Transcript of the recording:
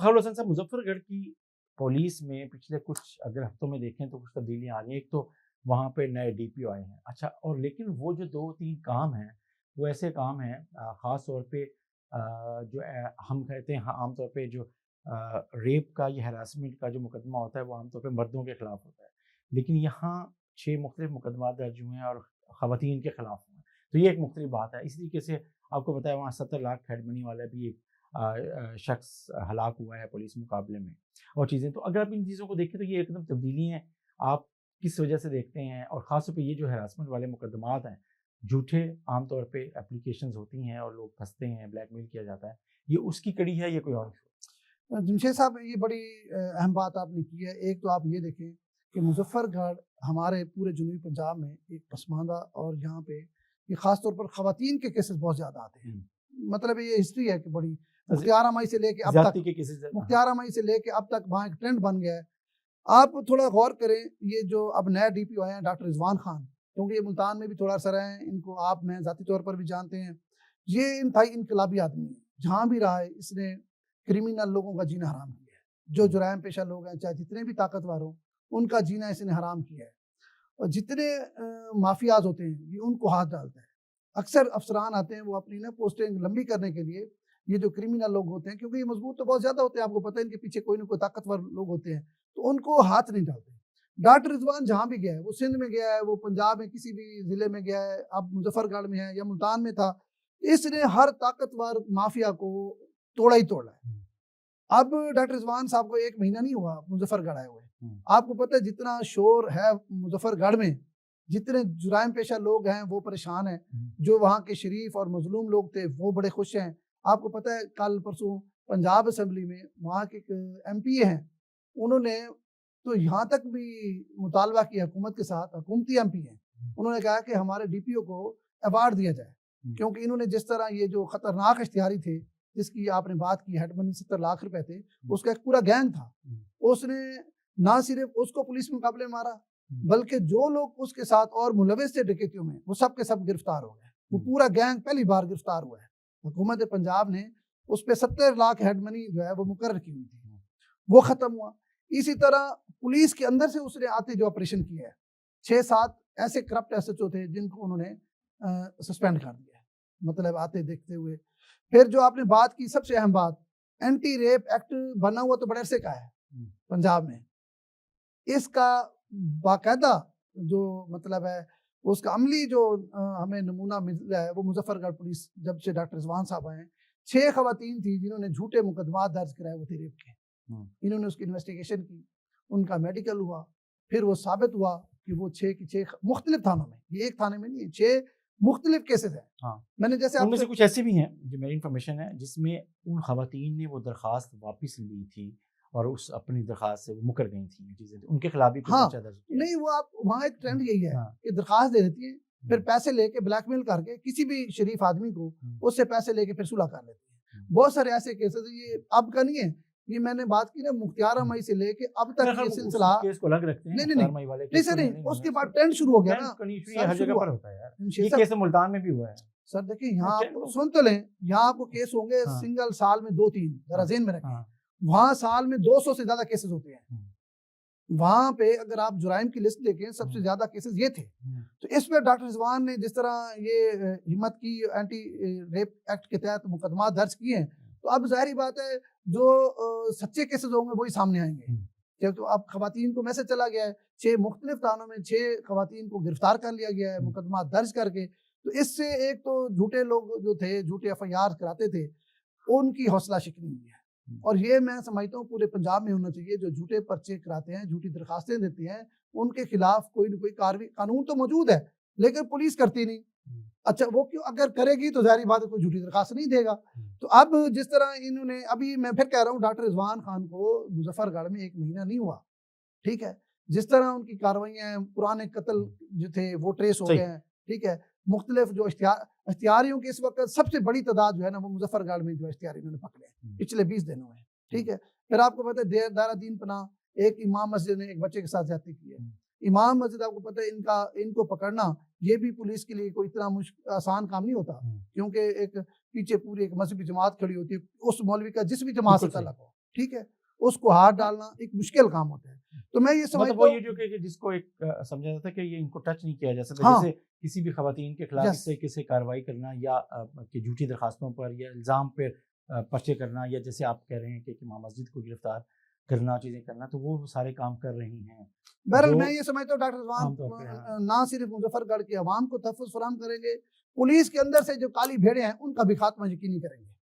طاہر حسین صاحب، مظفر گڑھ کی پولیس میں پچھلے کچھ اگر ہفتوں میں دیکھیں تو کچھ تبدیلیاں آ رہی ہیں. ایک تو وہاں پہ نئے ڈی پی او آئے ہیں. اچھا، اور لیکن وہ جو 2-3 کام ہیں وہ ایسے کام ہیں خاص طور پہ جو ہم کہتے ہیں عام طور پہ جو ریپ کا یا ہراسمنٹ کا جو مقدمہ ہوتا ہے وہ عام طور پہ مردوں کے خلاف ہوتا ہے، لیکن یہاں 6 مختلف مقدمات درج ہوئے ہیں اور خواتین کے خلاف ہوئے ہیں. تو یہ ایک مختلف بات ہے. اسی طریقے سے آپ کو پتہ ہے وہاں 70 لاکھ ہیڈ منی والا بھی ایک شخص ہلاک ہوا ہے پولیس مقابلے میں اور چیزیں. تو اگر آپ ان چیزوں کو دیکھیں تو یہ ایک دم تبدیلی ہیں. آپ کس وجہ سے دیکھتے ہیں؟ اور خاص طور پہ یہ جو ہراسمنٹ والے مقدمات ہیں، جھوٹے عام طور پہ اپلیکیشنز ہوتی ہیں اور لوگ پھنستے ہیں، بلیک میل کیا جاتا ہے، یہ اس کی کڑی ہے یا کوئی اور؟ جمشید صاحب، یہ بڑی اہم بات آپ نے کی ہے. ایک تو آپ یہ دیکھیں کہ مظفر گڑھ ہمارے پورے جنوبی پنجاب میں ایک پسماندہ، اور یہاں پہ یہ خاص طور پر خواتین کے کیسز بہت زیادہ آتے ہیں. مطلب یہ ہسٹری ہے کہ بڑی مختار مئی سے لے کے اب تک، مختار مئی سے لے کے اب تک وہاں ایک ٹرینڈ بن گیا ہے. آپ تھوڑا غور کریں، یہ جو اب نیا ڈی پی او آئے ہیں ڈاکٹر رضوان خان، کیونکہ یہ ملتان میں بھی تھوڑا سا رہے ہیں، ان کو آپ میں ذاتی طور پر بھی جانتے ہیں. یہ انتہائی انقلابی آدمی ہے. جہاں بھی رہا ہے اس نے کرمینل لوگوں کا جینا حرام کیا ہے. جو جرائم پیشہ لوگ ہیں، چاہے جتنے بھی طاقتور ہوں، ان کا جینا اس نے حرام کیا ہے. اور جتنے مافیاز ہوتے ہیں یہ ان کو ہاتھ ڈالتا ہے. اکثر افسران آتے ہیں وہ اپنی پوسٹنگ لمبی کرنے کے لیے، یہ جو کرمینل لوگ ہوتے ہیں، کیونکہ یہ مضبوط تو بہت زیادہ ہوتے ہیں، آپ کو پتہ ہے ان کے پیچھے کوئی نہ کوئی طاقتور لوگ ہوتے ہیں، تو ان کو ہاتھ نہیں ڈالتے. ڈاکٹر رضوان جہاں بھی گیا ہے، وہ سندھ میں گیا ہے، وہ پنجاب میں کسی بھی ضلع میں گیا ہے، اب مظفر گڑھ میں ہے یا ملتان میں تھا، اس نے ہر طاقتور مافیا کو توڑا ہی توڑا ہے. اب ڈاکٹر رضوان صاحب کو 1 مہینہ نہیں ہوا مظفر گڑھ آئے ہوئے. آپ کو پتہ ہے جتنا شور ہے مظفر گڑھ میں، جتنے جرائم پیشہ لوگ ہیں وہ پریشان ہیں. جو وہاں کے شریف اور مظلوم لوگ تھے وہ بڑے خوش ہیں. آپ کو پتہ ہے کل پرسوں پنجاب اسمبلی میں وہاں کے ایم پی ہیں، انہوں نے تو یہاں تک بھی مطالبہ کیا حکومت کے ساتھ، حکومتی ایم پی ہیں، انہوں نے کہا کہ ہمارے ڈی پی او کو ایوارڈ دیا جائے، کیونکہ انہوں نے جس طرح یہ جو خطرناک اشتہاری تھے جس کی آپ نے بات کی، ہیڈ منی 70 لاکھ روپے تھے، اس کا ایک پورا گینگ تھا. اس نے نہ صرف اس کو پولیس مقابلے مارا، بلکہ جو لوگ اس کے ساتھ اور ملوث تھے ڈکیتیوں میں وہ سب کے سب گرفتار ہو گئے. وہ پورا گینگ پہلی بار گرفتار ہوا ہے. حکومت پنجاب نے اس پہ 70 لاکھ ہیڈ منی جو ہے وہ مقرر کی ہوئی تھی، وہ ختم ہوا. اسی طرح پولیس کے اندر سے اس نے آتے جو آپریشن کیا ہے، 6-7 ایسے کرپٹ ایس ایچ او تھے جن کو انہوں نے سسپینڈ کر دیا ہے، مطلب آتے دیکھتے ہوئے. پھر جو آپ نے بات کی سب سے اہم بات، اینٹی ریپ ایکٹ بنا ہوا تو بڑے عرصے کا ہے پنجاب میں. اس کا باقاعدہ جو مطلب ہے اس کا عملی جو ہمیں نمونہ مل رہا ہے وہ مظفر گڑھ پولیس جب سے ڈاکٹر رضوان صاحب آئے ہیں، 6 خواتین تھی جنہوں نے جھوٹے مقدمات درج کرائے ہوئے تھے ریپ کے. انہوں نے اس کی انویسٹیگیشن کی، ان کا میڈیکل ہوا، پھر وہ ثابت ہوا کہ وہ 6 کی 6 مختلف تھانوں میں، یہ ایک تھانے میں نہیں ہے، 6 مختلف کیسز ہیں. میں نے جیسے ان میں سے کچھ ایسے بھی ہیں جو میری انفارمیشن ہے جس میں ان خواتین نے وہ درخواست واپس لی تھی اور اس اپنی درخواست سے وہ مکر گئی تھیں، چیزیں ان کے خلاف بھی نہیں. وہ آپ وہاں ایک ٹرینڈ یہی ہے کہ درخواست دے دیتی ہیں، پھر پیسے لے کے بلیک میل کر کے کسی بھی شریف آدمی کو اس سے پیسے لے کے پھر صلح کر لیتے ہیں. بہت سارے ایسے کیسز، یہ اب کا نہیں ہے، یہ میں نے بات کی نا مختار مئی سے لے کے اب تک یہ سلسلہ کیس کو الگ رکھتے ہیں. نہیں اس کے بعد ٹرینڈ شروع ہو گیا نا، ہر جگہ پر ہوتا ہے یار. یہ کیس ملتان میں بھی ہوا ہے سر. دیکھیں یہاں آپ سن تو لیں، یہاں آپ کو کیس ہوں گے سنگل سال میں 2-3، ذرا ذہن میں رکھیں. وہاں سال میں 200 سے زیادہ کیسز ہوتے ہیں. وہاں پہ اگر آپ جرائم کی لسٹ دیکھیں سب سے زیادہ کیسز یہ تھے. تو اس پہ ڈاکٹر رضوان نے جس طرح یہ ہمت کی، اینٹی ریپ ایکٹ کے تحت مقدمات درج کیے ہیں، تو اب ظاہری بات ہے جو سچے کیسز ہوں گے وہی سامنے آئیں گے. کیونکہ اب خواتین کو میسج چلا گیا ہے، 6 مختلف تھانوں میں 6 خواتین کو گرفتار کر لیا گیا ہے مقدمات درج کر کے. تو اس سے ایک تو جھوٹے لوگ جو تھے، جھوٹے ایف آئی آر کراتے تھے، ان کی حوصلہ شکنی ہوئی ہے. اور یہ میں سمجھتا ہوں پورے پنجاب میں ہونا چاہیے، جو جھوٹے پرچے کراتے ہیں، جھوٹی درخواستیں دیتے ہیں، ان کے خلاف کوئی نہ کوئی کارروائی. قانون تو موجود ہے لیکن پولیس کرتی نہیں. اچھا وہ کیوں؟ اگر کرے گی تو ظاہری بات ہے کوئی جھوٹی درخواست نہیں دے گا. تو اب جس طرح انہوں نے، ابھی میں پھر کہہ رہا ہوں، ڈاکٹر رضوان خان کو مظفر گڑھ میں 1 مہینہ نہیں ہوا، ٹھیک ہے. جس طرح ان کی کارروائیاں ہیں، پرانے قتل جو تھے وہ ٹریس ہو گئے ہیں، ٹھیک ہے. مختلف جو اشتہاریوں کی اس وقت سب سے بڑی تعداد جو ہے نا وہ مظفر گڑھ میں جو اشتہاری انہوں نے پکڑے ہیں پچھلے 20 دنوں میں، ٹھیک ہے. پھر آپ کو پتہ ہے دارا دین پناہ ایک امام مسجد نے ایک بچے کے ساتھ زیادتی کی ہے. امام مسجد آپ کو پتہ ہے ان کو پکڑنا یہ بھی پولیس کے لیے کوئی اتنا آسان کام نہیں ہوتا، کیونکہ ایک پیچھے پوری ایک مذہبی جماعت کھڑی ہوتی ہے، اس مولوی کا جس بھی جماعت سے تعلق ہو. ٹھیک ہے، اس کو ہاتھ ڈالنا ایک مشکل کام ہوتا ہے. تو میں یہ مطلب سمجھتا وہ ہوں یہ جو کہ جس کو ایک سمجھا جاتا ہے کہ یہ ان کو ٹچ نہیں کیا جا سکتا، ہاں جیسے کسی بھی خواتین کے خلاف یس اس طریقے سے کارروائی کرنا یا کہ جھوٹی درخواستوں پر یا الزام پہ پرچے کرنا، یا جیسے آپ کہہ رہے ہیں کہ امام مسجد کو گرفتار کرنا، چیزیں کرنا، تو وہ سارے کام کر رہی ہیں بہرحال جو میں یہ سمجھتا ہوں ڈاکٹر عام طور پہ. رضوان نہ صرف مظفر گڑھ کی عوام کو تحفظ فراہم کریں گے، پولیس کے اندر سے جو کالی بھیڑیں ہیں ان کا بھی خاتمہ یقینی کریں گے.